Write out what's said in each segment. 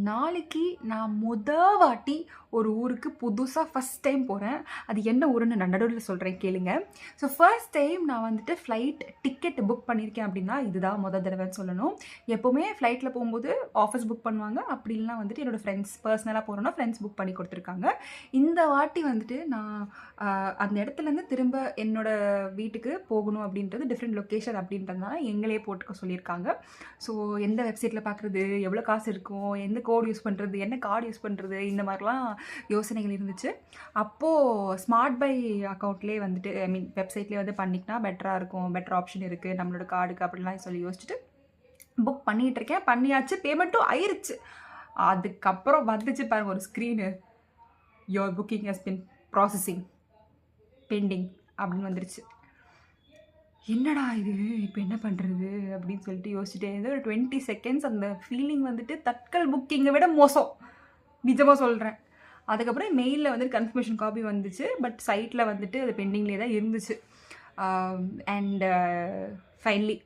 நாளைக்கு நான் வாட்டி ஒரு ஊருக்கு புதுசாக ஃபஸ்ட் டைம் போகிறேன். அது என்ன ஊருன்னு நான் நடுவில் சொல்கிறேன் கேளுங்க. ஸோ ஃபர்ஸ்ட் டைம் நான் வந்துட்டு ஃப்ளைட் டிக்கெட் புக் பண்ணியிருக்கேன் அப்படின்னா இதுதான் தடவைன்னு சொல்லணும். எப்போவுமே ஃப்ளைட்டில் போகும்போது ஆஃபீஸ் புக் பண்ணுவாங்க. அப்படி இல்லைனா வந்துட்டு என்னோடய ஃப்ரெண்ட்ஸ் பர்சனலாக போகிறோன்னா ஃப்ரெண்ட்ஸ் புக் பண்ணி கொடுத்துருக்காங்க. இந்த வாட்டி வந்துட்டு நான் அந்த இடத்துலேருந்து திரும்ப என்னோடய வீட்டுக்கு போகணும் அப்படின்றது டிஃப்ரெண்ட் லொக்கேஷன் அப்படின்றதுனால எங்களே போட்டுக்க சொல்லியிருக்காங்க. ஸோ எந்த வெப்சைட்டில் பார்க்குறது, எவ்வளோ காசு இருக்கும், எந்த கோட் யூஸ் பண்ணுறது, என்ன கார்டு யூஸ் பண்ணுறது, இந்த மாதிரிலாம் யோசனைகள் இருந்துச்சு. அப்போது ஸ்மார்ட் பை அக்கௌண்ட்லேயே வந்துட்டு வெப்சைட்லேயே வந்து பண்ணிக்கினா பெட்டராக இருக்கும், பெட்டர் ஆப்ஷன் இருக்குது நம்மளோட கார்டுக்கு அப்படின்லாம் சொல்லி யோசிச்சுட்டு புக் பண்ணிகிட்டு இருக்கேன். பண்ணியாச்சு, பேமெண்ட்டும் ஆயிருச்சு. அதுக்கப்புறம் வந்துச்சு பாருங்க ஒரு screen, your booking has been processing pending அப்படின்னு வந்துருச்சு. என்னடா இது இப்போ என்ன பண்ணுறது அப்படின்னு சொல்லிட்டு யோசிச்சுட்டே இருந்து ஒரு 20 செகண்ட்ஸ் அந்த ஃபீலிங் வந்துட்டு தட்கல் புக்கிங்கை விட மோசம், நிஜமாக சொல்கிறேன். அதுக்கப்புறம் மெயிலில் வந்துட்டு கன்ஃபர்மேஷன் காப்பி வந்துச்சு. பட் சைட்டில் வந்துட்டு அது பெண்டிங்லேயே தான் இருந்துச்சு. And finally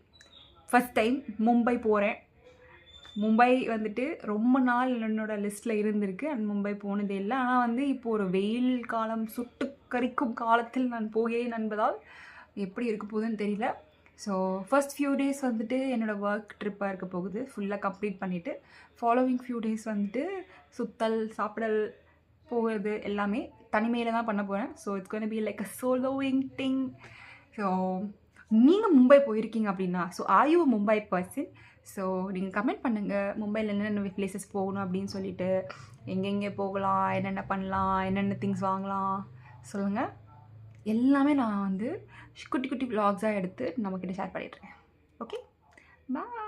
first time Mumbai போகிறேன். மும்பை வந்துட்டு ரொம்ப நாள் என்னோடய லிஸ்ட்டில் இருந்திருக்கு. அண்ட் மும்பை போனதே இல்லை. ஆனால் வந்து இப்போது ஒரு வெயில் காலம் சுட்டு கரிக்கும் காலத்தில் நான் போகிறேன் என்பதால் எப்படி இருக்க போகுதுன்னு தெரியல. ஸோ ஃபர்ஸ்ட் ஃபியூ டேஸ் வந்துட்டு என்னோடய ஒர்க் ட்ரிப்பாக இருக்க போகுது. ஃபுல்லாக கம்ப்ளீட் பண்ணிவிட்டு ஃபாலோவிங் ஃபியூ டேஸ் வந்துட்டு சுத்தல், சாப்பிடல், போகிறது எல்லாமே தனிமையில் தான் பண்ண போகிறேன். So it's gonna be like a soloing thing. So நீங்கள் மும்பை போயிருக்கீங்க அப்படின்னா, so are you Mumbai person? So நீங்கள் கமெண்ட் பண்ணுங்கள், மும்பையில் என்னென்ன பிளேசஸ் போகணும் அப்படின்னு சொல்லிட்டு, எங்கெங்கே போகலாம், என்னென்ன பண்ணலாம், என்னென்ன திங்ஸ் வாங்கலாம் சொல்லுங்கள். எல்லாமே நான் வந்து குட்டி குட்டி விலாக்ஸாக எடுத்து நம்மக்கிட்ட ஷேர் பண்ணிடுறேன். ஓகே, பாய்.